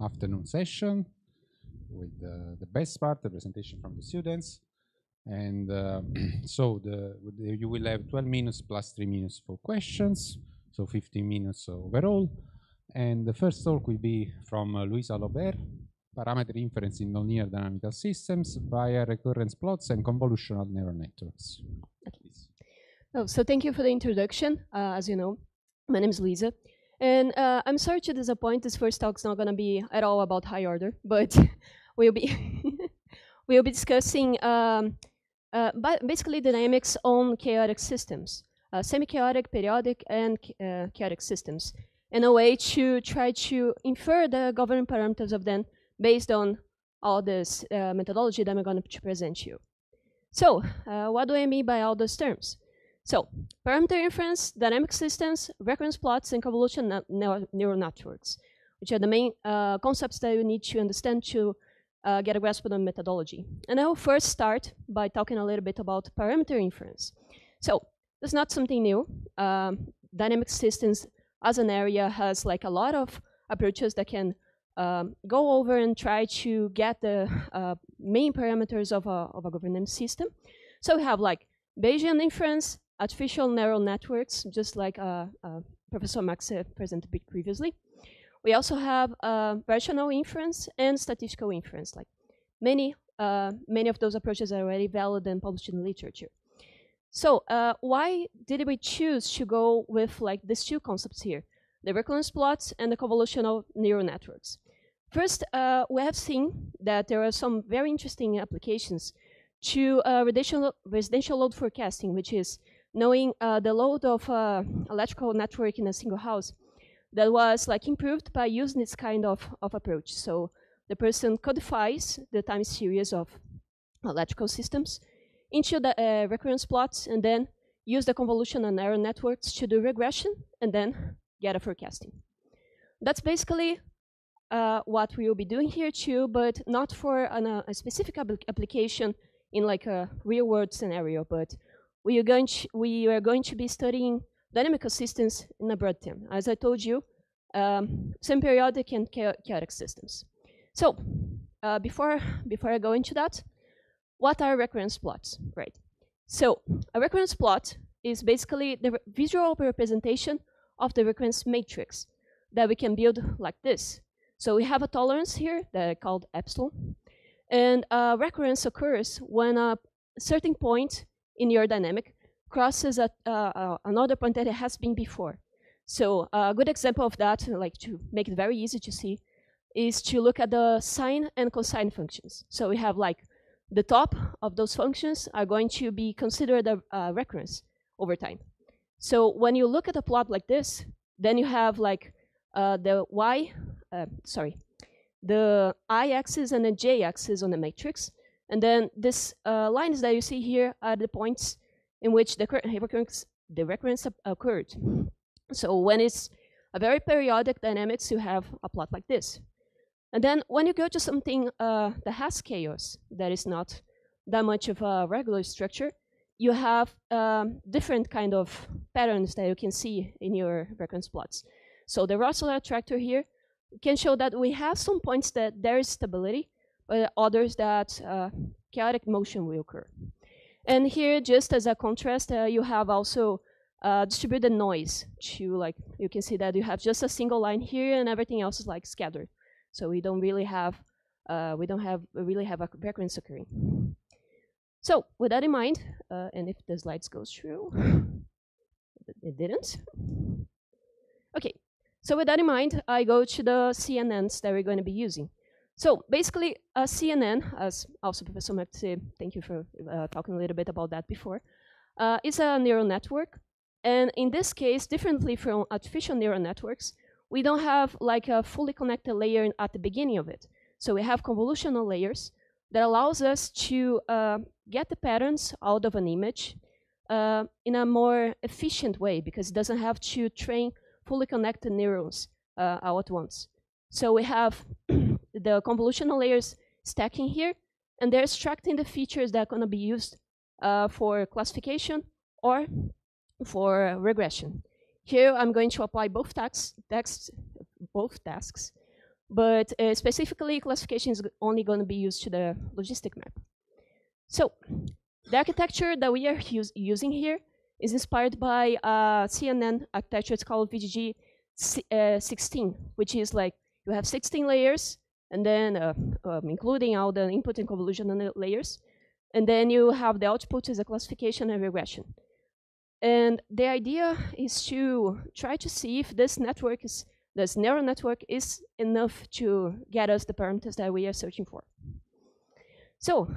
afternoon session with the best part, the presentation from the students. And so you will have 12 minutes plus 3 minutes for questions, so 15 minutes overall. And the first talk will be from Luiza Lober-Parameter inference in nonlinear dynamical systems via recurrence plots and convolutional neural networks. Please. Oh, so thank you for the introduction. As you know, my name is Luiza. And I'm sorry to disappoint, this first talk's not gonna be at all about high order, but we'll be we'll be discussing basically dynamics on chaotic systems, semi-chaotic, periodic, and chaotic systems, in a way to try to infer the governing parameters of them based on all this methodology that I'm going to present you. So what do I mean by all those terms? So parameter inference, dynamic systems, recurrence plots, and convolution neural networks, which are the main concepts that you need to understand to get a grasp of the methodology. And I will first start by talking a little bit about parameter inference. So it's not something new. Dynamic systems as an area has like a lot of approaches that can go over and try to get the main parameters of a governance system. So we have like Bayesian inference, artificial neural networks, just like Professor Max presented previously. We also have versional inference and statistical inference. Like many of those approaches are already valid and published in the literature. So why did we choose to go with like these two concepts here, the recurrence plots and the convolutional neural networks? First, we have seen that there are some very interesting applications to residential load forecasting, which is knowing the load of electrical network in a single house that was like improved by using this kind of approach. So the person codifies the time series of electrical systems into the recurrence plots and then use the convolution and neural networks to do regression and then get a forecasting. That's basically what we will be doing here too, but not for a specific application in like a real world scenario, but we are going to be studying dynamical systems in a broad term. As I told you, semi-periodic and chaotic systems. So before I go into that, what are recurrence plots, right? So a recurrence plot is basically the visual representation of the recurrence matrix that we can build like this. So we have a tolerance here that I called epsilon, and recurrence occurs when a certain point in your dynamic crosses another point that it has been before. So a good example of that, like to make it very easy to see, is to look at the sine and cosine functions. So we have like the top of those functions are going to be considered a recurrence over time. So when you look at a plot like this, then you have like the I-axis and the J-axis on the matrix. And then these lines that you see here are the points in which the recurrence occurred. So when it's a very periodic dynamics, you have a plot like this. And then when you go to something that has chaos, that is not that much of a regular structure, you have different kind of patterns that you can see in your recurrence plots. So the Rossler attractor here can show that we have some points that there is stability, but others that chaotic motion will occur. And here, just as a contrast, you have also distributed noise. Like you can see that you have just a single line here, and everything else is like scattered. So we don't really have a recurrence occurring. So with that in mind, and if the slides goes through, it didn't. Okay. So with that in mind, I go to the CNNs that we're going to be using. So basically, a CNN, as also Professor Max said, thank you for talking a little bit about that before, is a neural network. And in this case, differently from artificial neural networks, we don't have like a fully connected layer at the beginning of it. So we have convolutional layers that allows us to get the patterns out of an image in a more efficient way, because it doesn't have to train fully connected neurons all at once. So we have the convolutional layers stacking here, and they're extracting the features that are going to be used for classification or for regression. Here I'm going to apply both tasks, but specifically classification is only going to be used to the logistic map. So the architecture that we are using here is inspired by CNN architecture. It's called VGG 16, which is like you have 16 layers, and then including all the input and convolution layers, and then you have the output as a classification and regression. And the idea is to try to see if this neural network is enough to get us the parameters that we are searching for. So,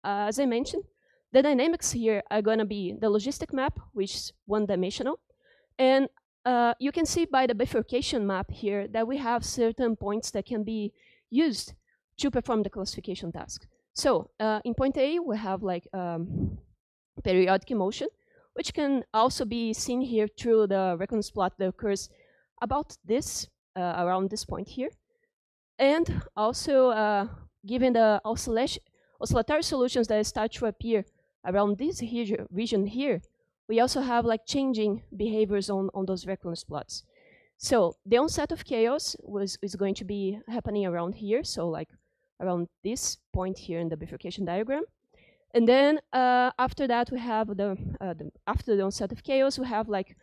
as I mentioned, the dynamics here are going to be the logistic map, which is one-dimensional. And you can see by the bifurcation map here that we have certain points that can be used to perform the classification task. So in point A, we have like periodic motion, which can also be seen here through the recurrence plot that occurs about this, around this point here. And also, given the oscillatory solutions that start to appear around this region here, we also have like changing behaviors on those recurrence plots. So the onset of chaos is going to be happening around here, so like around this point here in the bifurcation diagram. And then after that, we have after the onset of chaos, we have like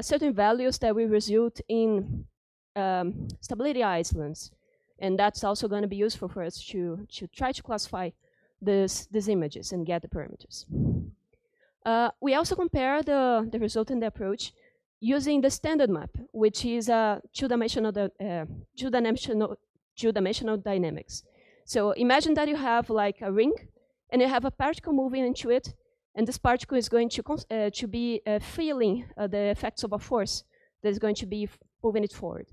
certain values that will result in stability islands. And that's also going to be useful for us to try to classify these images and get the parameters. We also compare the result in the approach using the standard map, which is two-dimensional dynamics. So imagine that you have like a ring, and you have a particle moving into it, and this particle is going to be feeling the effects of a force that is going to be moving it forward.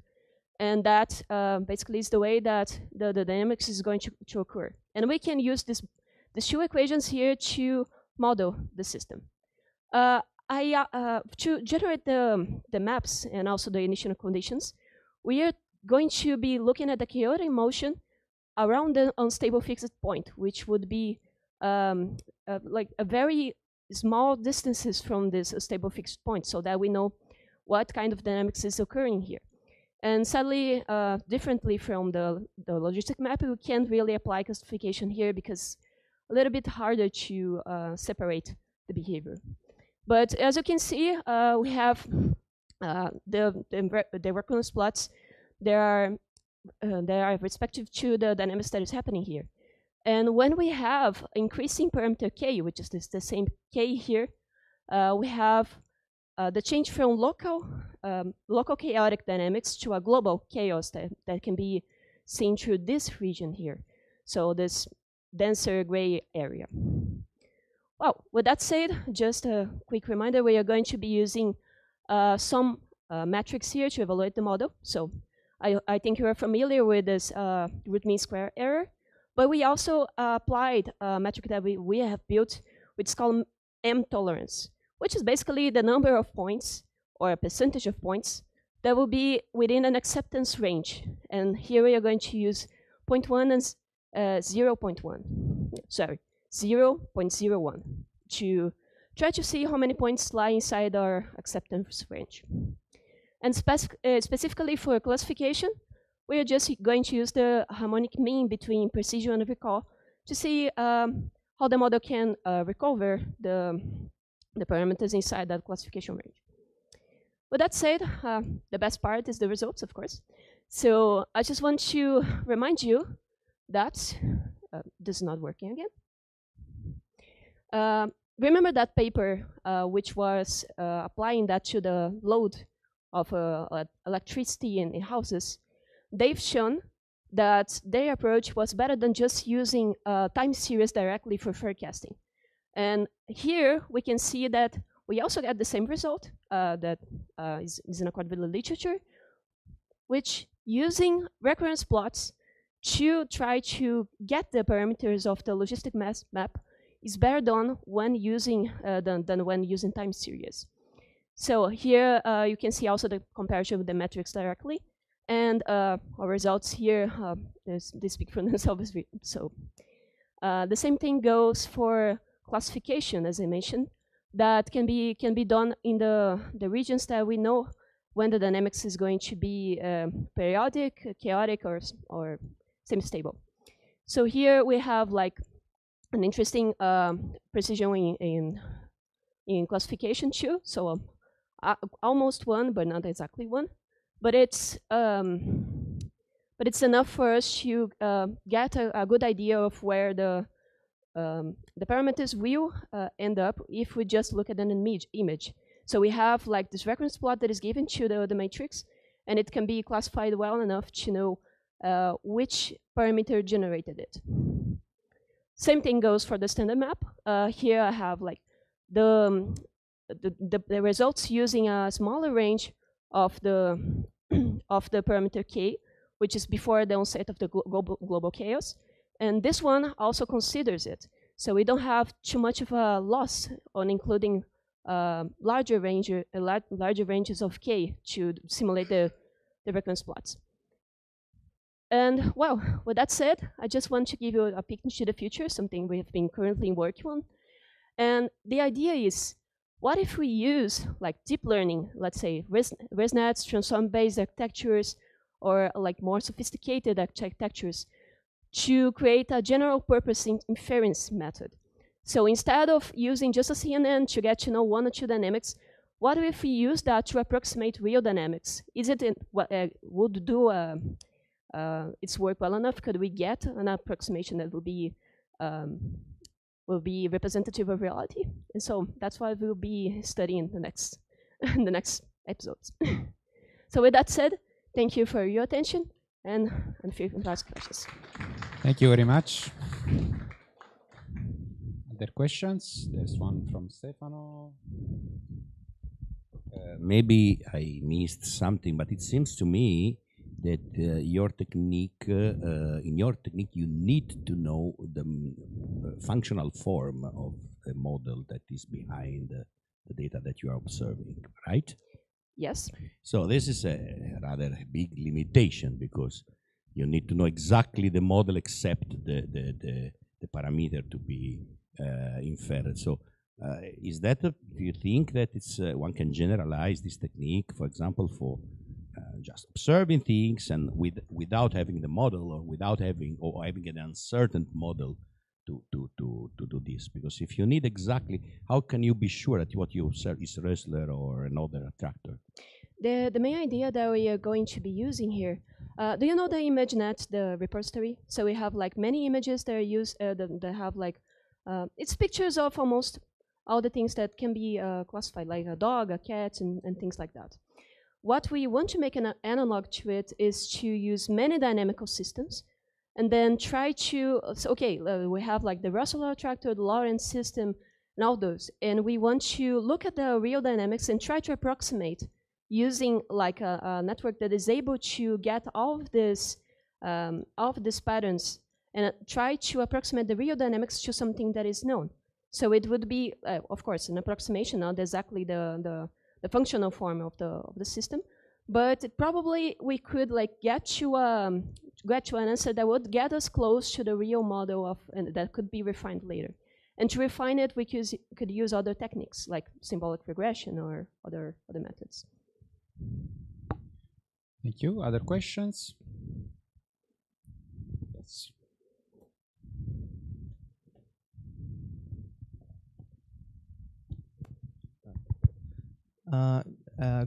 And that basically is the way that the dynamics is going to occur. And we can use these two equations here to model the system. To generate the maps and also the initial conditions, we are going to be looking at the chaotic motion around the unstable fixed point, which would be like a very small distances from this stable fixed point, so that we know what kind of dynamics is occurring here. And sadly, differently from the logistic map, we can't really apply classification here because a little bit harder to separate the behavior. But as you can see, we have the recurrence plots. They are respective to the dynamics that is happening here. And when we have increasing parameter k, which is the same k here, we have the change from local chaotic dynamics to a global chaos that can be seen through this region here. So this denser gray area. Well, with that said, just a quick reminder, we are going to be using some metrics here to evaluate the model. So I think you are familiar with this root mean square error, but we also applied a metric that we have built, which is called M tolerance, which is basically the number of points or a percentage of points that will be within an acceptance range. And here we are going to use 0.1 and 0.1. Sorry, 0.01 to try to see how many points lie inside our acceptance range. And specifically for classification, we are just going to use the harmonic mean between precision and recall to see how the model can recover the parameters inside that classification range. With that said, the best part is the results, of course. So I just want to remind you that this is not working again. Remember that paper which was applying that to the load of electricity in houses? They've shown that their approach was better than just using time series directly for forecasting. And here we can see that we also get the same result that is in accord with the literature, which using recurrence plots to try to get the parameters of the logistic map is better done when using than when using time series. So here you can see also the comparison with the metrics directly, and our results here they speak for themselves. So the same thing goes for classification, as I mentioned, that can be done in the regions that we know when the dynamics is going to be periodic, chaotic, or semi-stable. So here we have like an interesting precision in classification too. So almost one, but not exactly one. But it's enough for us to get a good idea of where the parameters will end up if we just look at an image. So we have like this recurrence plot that is given to the matrix, and it can be classified well enough to know which parameter generated it. Same thing goes for the standard map. Here I have like the results using a smaller range of the of the parameter k, which is before the onset of the global chaos. And this one also considers it. So we don't have too much of a loss on including larger ranges of k to simulate the recurrence plots. And well, with that said, I just want to give you a peek into the future, something we have been currently working on. And the idea is, what if we use like deep learning, let's say ResNets, transform-based architectures, or like more sophisticated architectures to create a general purpose inference method. So instead of using just a CNN to get to know one or two dynamics, what if we use that to approximate real dynamics? Is it would do its work well enough? Could we get an approximation that will be representative of reality? And so that's what we'll be studying the next the next episodes. So with that said, thank you for your attention, and feel free to ask questions. Thank you very much. Other questions? There's one from Stefano. Maybe I missed something, but it seems to me that your technique, in your technique, you need to know the functional form of the model that is behind the data that you are observing, right? Yes. So this is a rather big limitation, because you need to know exactly the model except the parameter to be inferred. So is that do you think that it's one can generalize this technique, for example, for just observing things and without having the model, or having an uncertain model to do this? Because if you need exactly, how can you be sure that what you observe is Rössler or another attractor? The main idea that we are going to be using here, do you know the ImageNet, the repository? So we have like many images that are used that have like it's pictures of almost all the things that can be classified, like a dog, a cat, and things like that. What we want to make an analog to it is to use many dynamical systems, and then try to, we have like the Russell attractor, the Lorentz system, and all those. And we want to look at the real dynamics and try to approximate using like a network that is able to get all of these patterns and try to approximate the real dynamics to something that is known. So it would be, of course, an approximation, not exactly the functional form of the system, but probably we could like get to an answer that would get us close to the real model and that could be refined later. And to refine it, we could use other techniques like symbolic regression or other methods. Thank you. Other questions? Yes.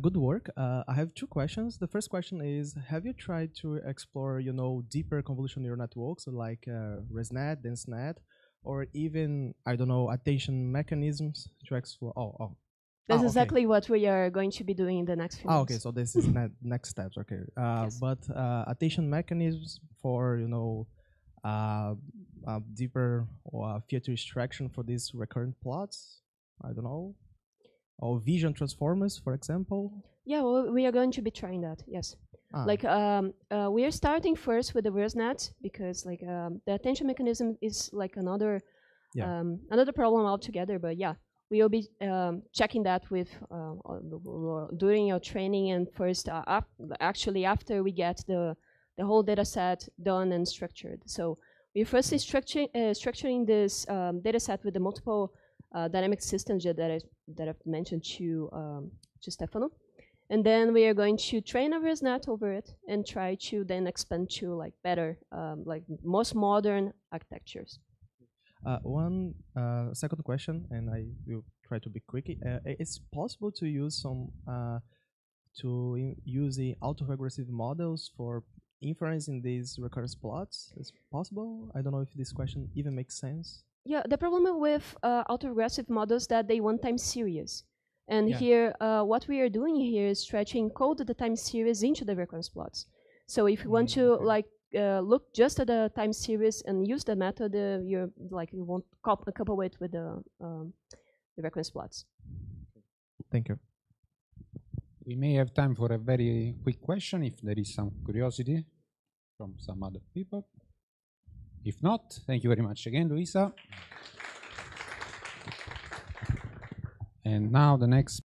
Good work. I have two questions. The first question is, have you tried to explore, deeper convolution neural networks like ResNet, DenseNet, or even, I don't know, attention mechanisms to explore? That's exactly what we are going to be doing in the next few months. Okay, so this is next steps, okay. Yes. But attention mechanisms for, deeper feature extraction for these recurrent plots, I don't know, or vision transformers, for example? Yeah, well, we are going to be trying that, yes. Like, we are starting first with the ResNet, because like the attention mechanism is like another problem altogether, but yeah. We will be checking that with during your training, and first actually after we get the whole data set done and structured. So we're first structuring this data set with the multiple dynamic systems that I've mentioned to Stefano, And then we are going to train a ResNet over it and try to then expand to like better, like most modern architectures. One second question, and I will try to be quick. It's possible to use some use the autoregressive models for inference in these recurrence plots. Is possible? I don't know if this question even makes sense. Yeah, the problem with autoregressive models that they want time series. And Yeah. here, what we are doing here is try to encode the time series into the recurrence plots. So if you want to Okay. like look just at the time series and use the method, you won't couple it with the recurrence plots. Thank you. We may have time for a very quick question if there is some curiosity from some other people. If not, thank you very much again, Luiza. And now the next